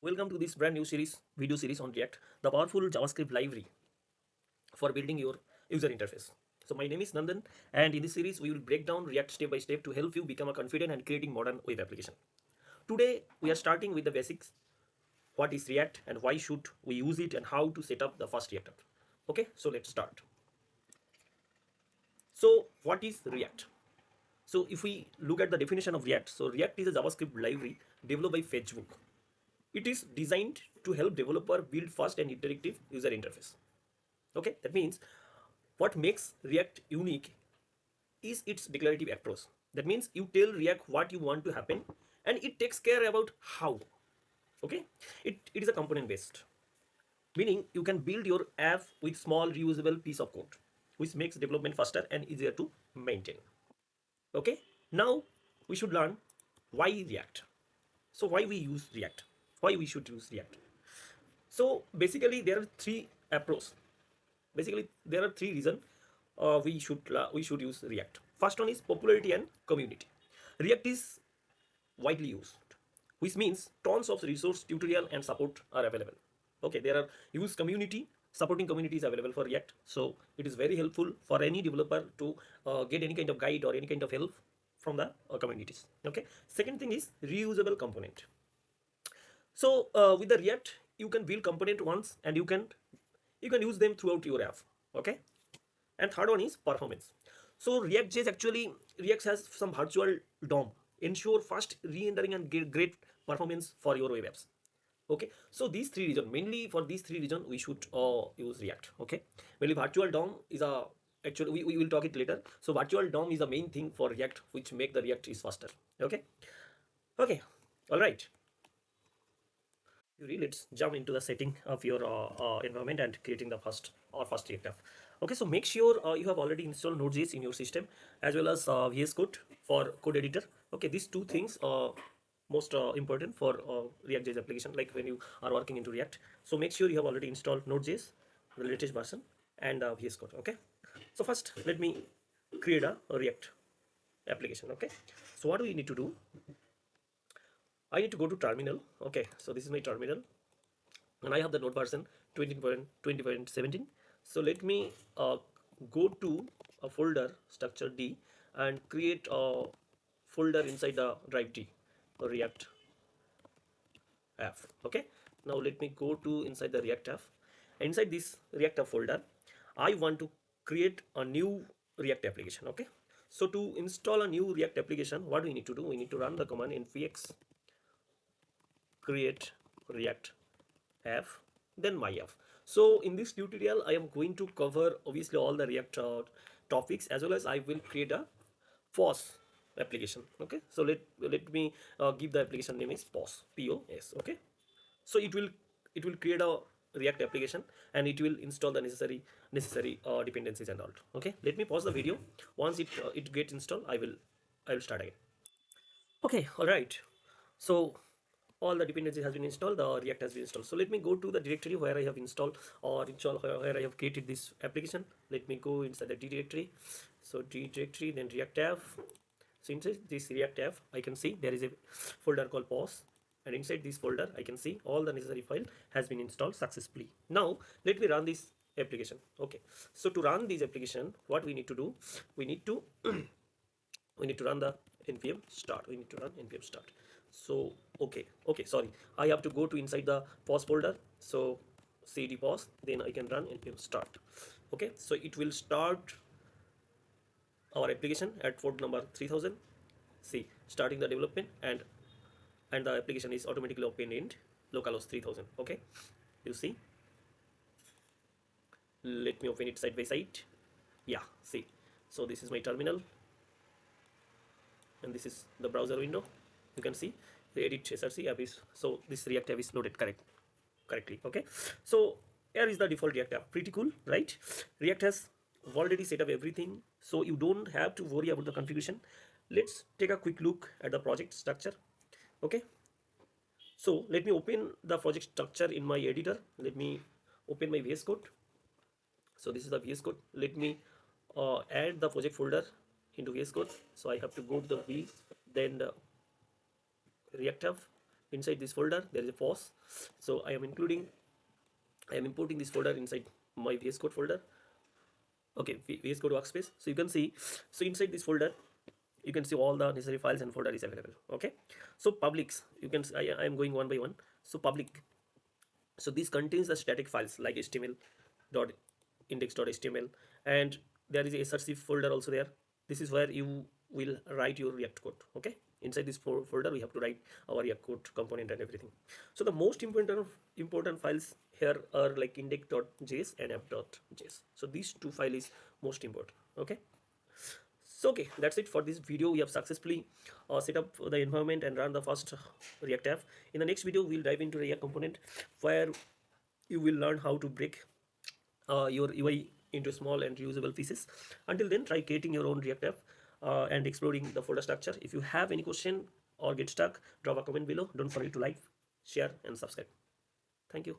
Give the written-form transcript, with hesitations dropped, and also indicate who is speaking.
Speaker 1: Welcome to this brand new video series on React, the powerful JavaScript library for building your user interface. So my name is Nandan, and in this series we will break down React step by step to help you become a confident and creating modern web application. Today we are starting with the basics. What is React and why should we use it and how to set up the first React app. Okay, so let's start. So what is React? So if we look at the definition of React, so React is a JavaScript library developed by Facebook. It is designed to help developer build fast and interactive user interface. Okay, that means what makes React unique is its declarative approach. That means you tell React what you want to happen and it takes care about how. Okay, it is a component based, meaning you can build your app with small reusable piece of code, which makes development faster and easier to maintain. Okay, now we should learn why React. So why we use React? Why we should use React? So basically there are three approaches. Basically there are three reasons we should use React. First one is popularity and community. React is widely used, which means tons of resource, tutorial, and support are available. Okay, there are use community, supporting community is available for React, so it is very helpful for any developer to get any kind of guide or any kind of help from the communities. Okay, second thing is reusable component. So with the React, you can build component once and you can use them throughout your app. Okay, and third one is performance. So React.js actually React has some virtual DOM, ensure fast re-rendering and get great performance for your web apps. Okay, so these three reasons, mainly for these three reasons we should use React. Okay, mainly virtual DOM is a actually we will talk it later. So virtual DOM is the main thing for React which make the React is faster. Okay, okay, all right. Let's jump into the setting of your environment and creating the first React app. Okay, so make sure you have already installed Node.js in your system as well as VS Code for code editor. Okay, these two things are most important for React.js application, like when you are working into React. So make sure you have already installed Node.js, the latest version, and VS Code. Okay, so first let me create a React application. Okay, so what do we need to do? I need to go to terminal. Okay, so this is my terminal and I have the node version 20.20.17. So let me go to a folder structure D and create a folder inside the drive D, React app. Okay, now let me go to inside the React app. Inside this React app folder, I want to create a new React application. Okay, so to install a new React application, what we need to do? We need to run the command npx create React app, then my app. So in this tutorial I am going to cover obviously all the React topics, as well as I will create a pos application. Okay, so let me give the application name is pos. Okay, so it will create a React application and it will install the necessary dependencies and all. Okay, let me pause the video. Once it gets installed, I will start again. Okay, all right. So all the dependencies has been installed, the React has been installed. So let me go to the directory where I have installed or install where I have created this application. Let me go inside the D directory. So D directory, then React app. So inside this React app, I can see there is a folder called pos, and inside this folder I can see all the necessary file has been installed successfully. Now let me run this application. Okay, so to run this application, what we need to do? We need to we need to run the npm start. We need to run npm start. So okay, sorry, I have to go to inside the pos folder. So cd pos, then I can run npm start. Okay, so it will start our application at port number 3000. See, starting the development, and the application is automatically opened in localhost 3000. Okay, you see, let me open it side by side. Yeah, see, so this is my terminal and this is the browser window. You can see the edit src app is, so this React app is loaded correctly. Okay, so here is the default React app. Pretty cool, right? React has already set up everything, so you don't have to worry about the configuration. Let's take a quick look at the project structure. Okay, so let me open the project structure in my editor. Let me open my VS code. So this is the VS code. Let me add the project folder into VS code. So I have to go to the V, then the React app, inside this folder there is a pause. So I am importing this folder inside my VS Code folder. Okay, VS Code workspace. So you can see, so inside this folder you can see all the necessary files and folder is available. Okay, so publics, you can I am going one by one. So public, so this contains the static files like html dot index.html, and there is a src folder also there. This is where you will write your React code. Okay, inside this folder we have to write our React code component and everything. So the most important files here are like index.js and app.js. So these two files is most important. Okay, so okay, that's it for this video. We have successfully set up the environment and run the first React app. In the next video we'll dive into React component, where you will learn how to break your UI into small and reusable pieces. Until then, try creating your own React app and exploring the folder structure. If you have any question or get stuck, drop a comment below. Don't forget to like, share and subscribe. Thank you.